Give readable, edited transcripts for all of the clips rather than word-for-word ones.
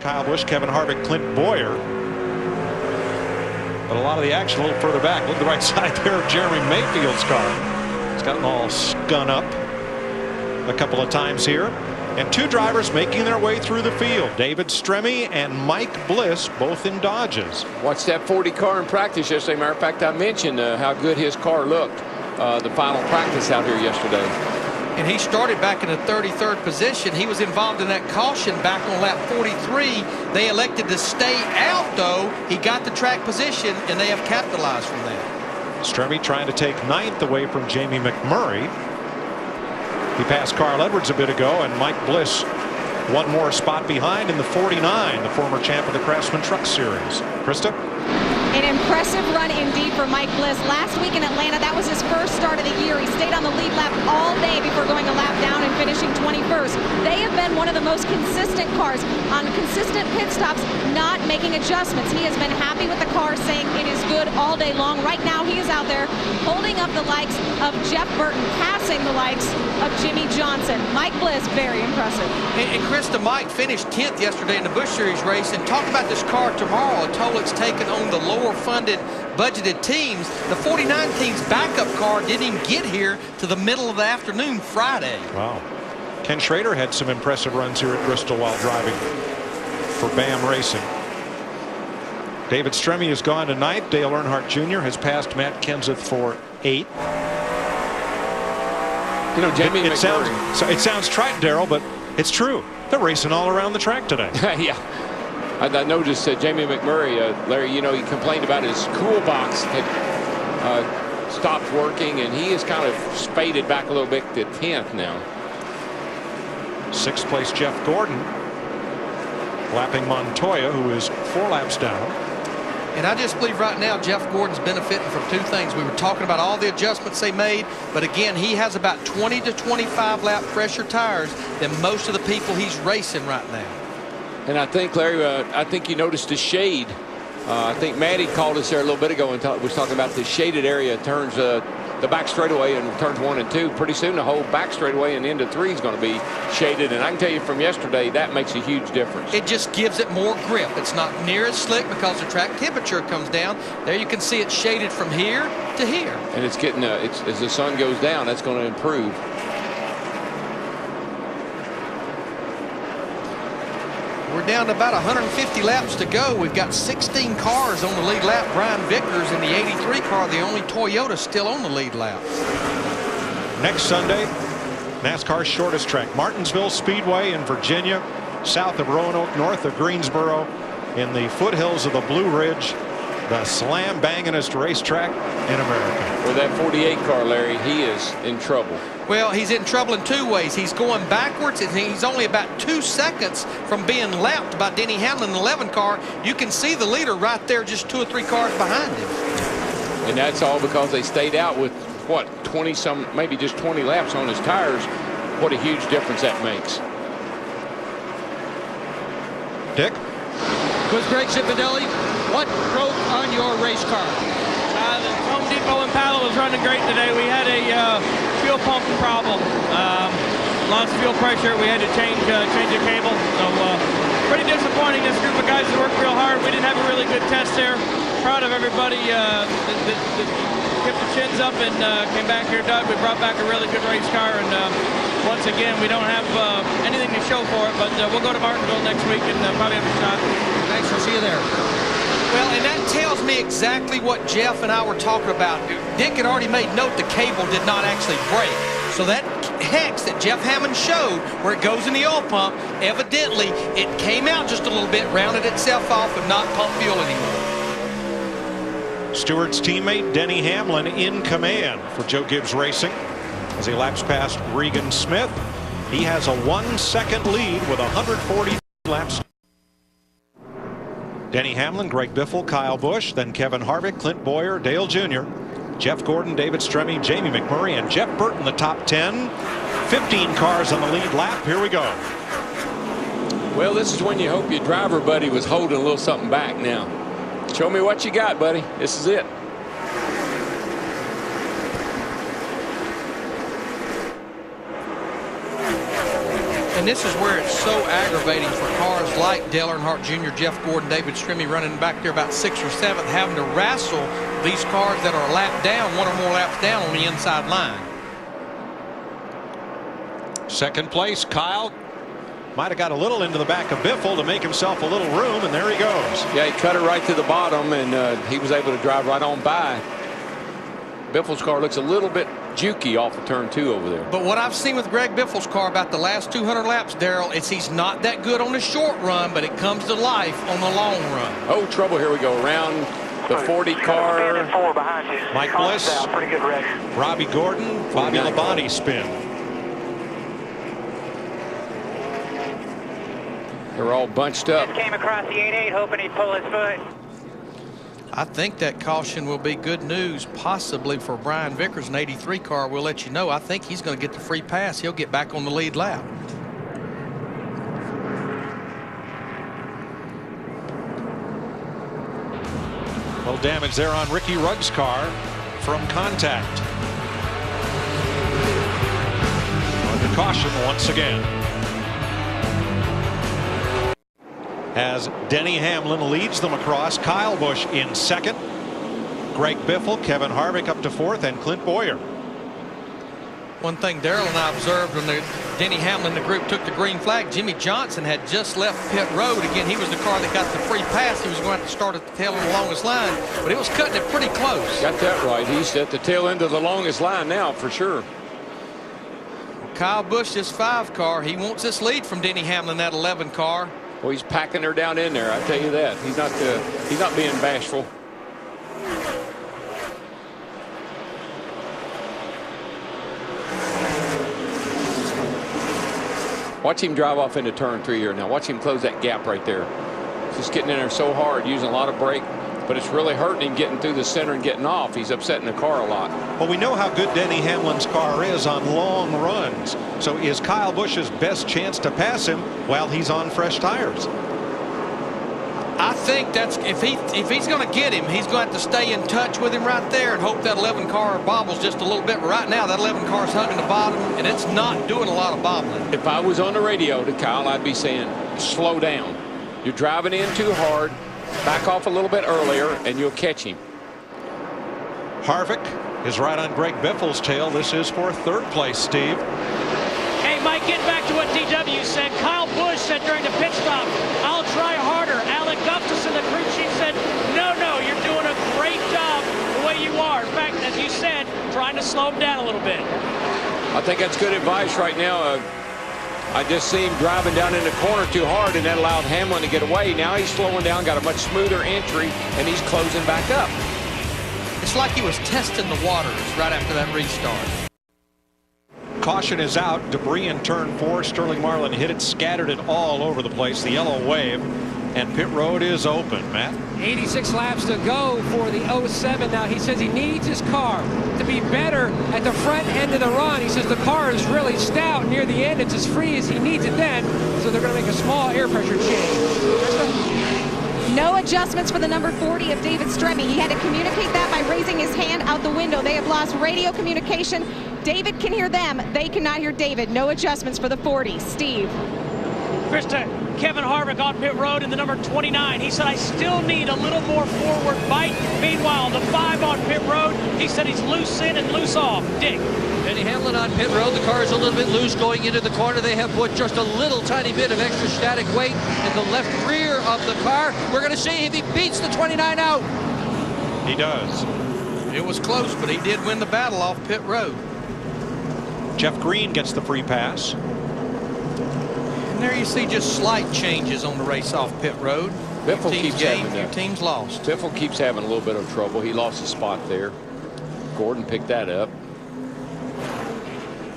Kyle Busch, Kevin Harvick, Clint Boyer. But a lot of the action a little further back. Look at the right side there of Jeremy Mayfield's car. It's gotten all spun up a couple of times here. And two drivers making their way through the field. David Stremme and Mike Bliss, both in Dodges. Watched that 40 car in practice yesterday. Matter of fact, I mentioned how good his car looked the final practice out here yesterday. And he started back in the 33rd position. He was involved in that caution back on lap 43. They elected to stay out, though. He got the track position, and they have capitalized from that. Stremme trying to take 9th away from Jamie McMurray. He passed Carl Edwards a bit ago, and Mike Bliss one more spot behind in the 49, the former champ of the Craftsman Truck Series. Krista? An impressive run indeed for Mike Bliss. Last week in Atlanta, that was his first start of the year. He stayed on the lead lap all day before going a lap down and finishing 21st. They have been one of the most consistent cars on consistent pit stops, not making adjustments. He has been happy with the car, saying it is good all day long. Right now, he is out there holding up the likes of Jeff Burton, passing the likes of Jimmy Johnson. Mike Bliss, very impressive. And Krista, Mike finished 10th yesterday in the Busch Series race. And talk about this car tomorrow, a toll it's taken on the lower funded budgeted teams. The 49 team's backup car didn't even get here to the middle of the afternoon Friday. Wow. Ken Schrader had some impressive runs here at Bristol while driving for BAM Racing. David Stremme has gone to 9th. Dale Earnhardt Jr. has passed Matt Kenseth for 8th. You know, Jamie McMurray. It sounds trite, Darrell, but it's true. They're racing all around the track today. Yeah. I noticed Jamie McMurray, Larry, you know, he complained about his cool box had stopped working, and he is kind of spaded back a little bit to 10th now. 6th place Jeff Gordon lapping Montoya, who is 4 laps down. And I just believe right now Jeff Gordon's benefiting from two things. We were talking about all the adjustments they made, but again, he has about 20 to 25 lap fresher tires than most of the people he's racing right now. And I think, Larry, I think you noticed the shade. I think Maddie called us there a little bit ago and was talking about the shaded area. Turns the back straightaway and turns 1 and 2. Pretty soon the whole back straightaway and into 3 is going to be shaded. And I can tell you from yesterday, that makes a huge difference. It just gives it more grip. It's not near as slick because the track temperature comes down. There you can see it shaded from here to here. And it's getting, as the sun goes down, that's going to improve. We're down to about 150 laps to go. We've got 16 cars on the lead lap. Brian Vickers in the 83 car, the only Toyota still on the lead lap. Next Sunday, NASCAR's shortest track, Martinsville Speedway in Virginia, south of Roanoke, north of Greensboro, in the foothills of the Blue Ridge, the slam-bangingest racetrack in America. With that 48 car, Larry, he is in trouble. Well, he's in trouble in 2 ways. He's going backwards, and he's only about 2 seconds from being lapped by Denny Hamlin in the 11 car. You can see the leader right there, just 2 or 3 cars behind him. And that's all because they stayed out with, what, 20-some, maybe just 20 laps on his tires. What a huge difference that makes. Dick? With Greg Zipadelli, what broke on your race car? The Home Depot Impala was running great today. We had a fuel pump problem. Lost fuel pressure. We had to change a cable. So pretty disappointing. This group of guys that worked real hard. We didn't have a really good test there. Proud of everybody that kept the chins up and came back here, Doug. We brought back a really good race car, and once again, we don't have anything to show for it, but we'll go to Martinsville next week and probably have a shot. Thanks. We'll see you there. Well, and that tells me exactly what Jeff and I were talking about. Dick had already made note the cable did not actually break. So that hex that Jeff Hammond showed where it goes in the oil pump, evidently it came out just a little bit, rounded itself off, and not pump fuel anymore. Stewart's teammate Denny Hamlin in command for Joe Gibbs Racing as he laps past Regan Smith. He has a 1-second lead with 140 laps. Denny Hamlin, Greg Biffle, Kyle Busch, then Kevin Harvick, Clint Boyer, Dale Jr., Jeff Gordon, David Stremme, Jamie McMurray, and Jeff Burton, the top 10. 15 cars on the lead lap. Here we go. Well, this is when you hope your driver buddy was holding a little something back now. Show me what you got, buddy. This is it. And this is where it's so aggravating for cars like Dale Earnhardt Jr., Jeff Gordon, David Stremme running back there about 6th or 7th, having to wrestle these cars that are a lap down, 1 or more laps down on the inside line. Second place, Kyle might have got a little into the back of Biffle to make himself a little room, and there he goes. Yeah, he cut it right to the bottom, and he was able to drive right on by. Biffle's car looks a little bit jukey off of turn 2 over there. But what I've seen with Greg Biffle's car about the last 200 laps, Darrell, is he's not that good on the short run, but it comes to life on the long run. Oh, trouble. Here we go. Around the 40 car. Mike Bliss, pretty good wreck. Robbie Gordon, Bobby Labonte spin. They're all bunched up. Just came across the 8-8, hoping he'd pull his foot. I think that caution will be good news, possibly for Brian Vickers, an 83 car. We'll let you know. I think he's going to get the free pass. He'll get back on the lead lap. Well, damage there on Ricky Rugg's car from contact. Under caution once again. As Denny Hamlin leads them across, Kyle Busch in 2nd, Greg Biffle, Kevin Harvick up to 4th, and Clint Boyer. One thing Darrell and I observed when Denny Hamlin and the group took the green flag, Jimmy Johnson had just left pit road. Again, he was the car that got the free pass. He was going to have to start at the tail of the longest line, but it was cutting it pretty close. Got that right. He's at the tail end of the longest line now for sure. Kyle Busch, this 5 car, he wants this lead from Denny Hamlin, that 11 car. Well, he's packing her down in there. I tell you that. He's not being bashful. Watch him drive off into turn 3 here now. Watch him close that gap right there. Just getting in there so hard, using a lot of brake, but it's really hurting him getting through the center and getting off. He's upsetting the car a lot. Well, we know how good Denny Hamlin's car is on long runs. So is Kyle Busch's best chance to pass him while he's on fresh tires? I think that's if he's going to get him, he's going to have to stay in touch with him right there and hope that 11 car bobbles just a little bit. But right now, that 11 car is hugging the bottom, and it's not doing a lot of bobbling. If I was on the radio to Kyle, I'd be saying, slow down. You're driving in too hard. Back off a little bit earlier, and you'll catch him. Harvick is right on Greg Biffle's tail. This is for 3rd place, Steve. Hey, Mike, getting back to what DW said. Kyle Busch said during the pit stop, I'll try harder. Alec Gustafson, the crew chief, said, no, you're doing a great job the way you are. In fact, as you said, trying to slow him down a little bit. I think that's good advice right now. I just see him driving down in the corner too hard, and that allowed Hamlin to get away. Now he's slowing down, got a much smoother entry, and he's closing back up. It's like he was testing the waters right after that restart. Caution is out. Debris in turn 4. Sterling Marlin hit it, scattered it all over the place. The yellow wave, and pit road is open. Matt? 86 laps to go for the 07. Now he says he needs his car to be better at the front end of the run. He says the car is really stout near the end. It's as free as he needs it then. So they're going to make a small air pressure change. No adjustments for the number 40 of David Stremme. He had to communicate that by raising his hand out the window. They have lost radio communication. David can hear them. They cannot hear David. No adjustments for the 40. Steve. Krista, Kevin Harvick on pit road in the number 29. He said, I still need a little more forward bite. Meanwhile, the 5 on pit road, he said he's loose in and loose off. Dick. Denny Hamlin on pit road. The car is a little bit loose going into the corner. They have put just a little tiny bit of extra static weight in the left rear of the car. We're going to see if he beats the 29 out. He does. It was close, but he did win the battle off pit road. Jeff Green gets the free pass. And there you see just slight changes on the race off pit road. Biffle keeps having that. Teams lost. Biffle keeps having a little bit of trouble. He lost a spot there. Gordon picked that up.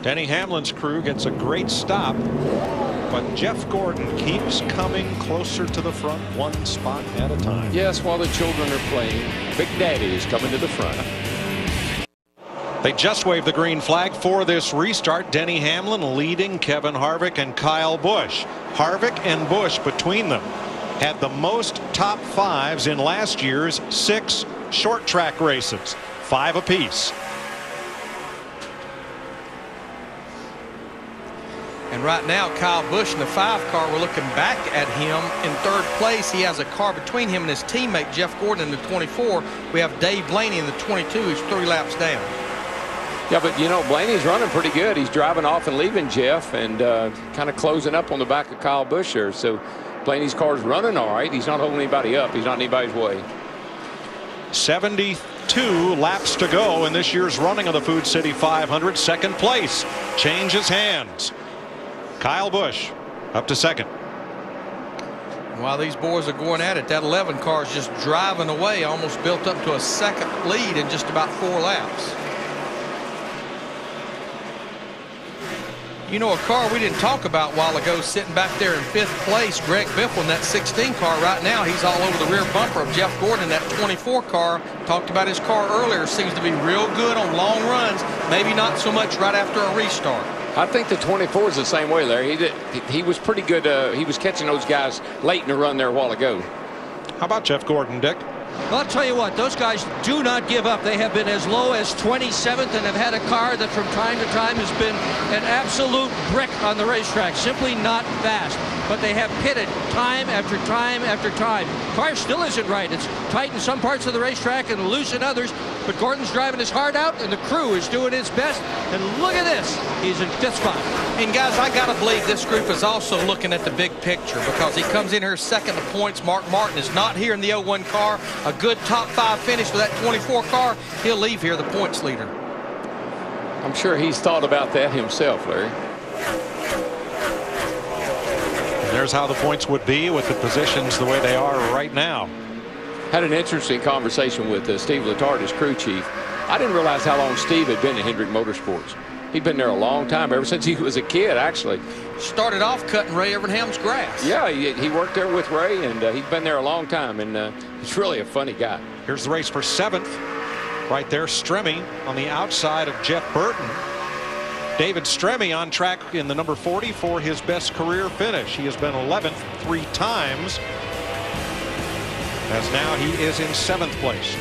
Denny Hamlin's crew gets a great stop, but Jeff Gordon keeps coming closer to the front, one spot at a time. Yes, while the children are playing, Big Daddy is coming to the front. They just waved the green flag for this restart. Denny Hamlin leading Kevin Harvick and Kyle Busch. Harvick and Busch between them had the most top 5s in last year's 6 short track races, 5 apiece. And right now, Kyle Busch in the 5 car, we're looking back at him in 3rd place. He has a car between him and his teammate Jeff Gordon in the 24. We have Dave Blaney in the 22. He's 3 laps down. Yeah, but you know, Blaney's running pretty good. He's driving off and leaving Jeff and kind of closing up on the back of Kyle Busch there. So Blaney's car's running all right. He's not holding anybody up. He's not in anybody's way. 72 laps to go in this year's running of the Food City 500. 2nd place changes hands. Kyle Busch up to 2nd. While these boys are going at it, that 11 car is just driving away, almost built up to a 2nd lead in just about 4 laps. You know, a car we didn't talk about a while ago sitting back there in 5th place, Greg Biffle in that 16 car. Right now, he's all over the rear bumper of Jeff Gordon in that 24 car. Talked about his car earlier. Seems to be real good on long runs. Maybe not so much right after a restart. I think the 24 is the same way, Larry. He was pretty good. He was catching those guys late in the run there a while ago. How about Jeff Gordon, Dick? Well, I'll tell you what, those guys do not give up. They have been as low as 27th and have had a car that from time to time has been an absolute brick on the racetrack. Simply not fast. But they have pitted time after time after time. Car still isn't right. It's tight in some parts of the racetrack and loose in others. But Gordon's driving his heart out and the crew is doing its best. And look at this. He's in 5th spot. And guys, I got to believe this group is also looking at the big picture because he comes in here 2nd in points. Mark Martin is not here in the 01 car. A good top 5 finish with that 24 car. He'll leave here the points leader. I'm sure he's thought about that himself, Larry. And there's how the points would be with the positions the way they are right now. Had an interesting conversation with Steve Letard, his crew chief. I didn't realize how long Steve had been at Hendrick Motorsports. He'd been there a long time, ever since he was a kid, actually. Started off cutting Ray Evernham's grass. Yeah, he worked there with Ray, and he's been there a long time, and he's really a funny guy. Here's the race for 7th. Right there, Stremme on the outside of Jeff Burton. David Stremme on track in the number 40 for his best career finish. He has been 11th 3 times, as now he is in 7th place.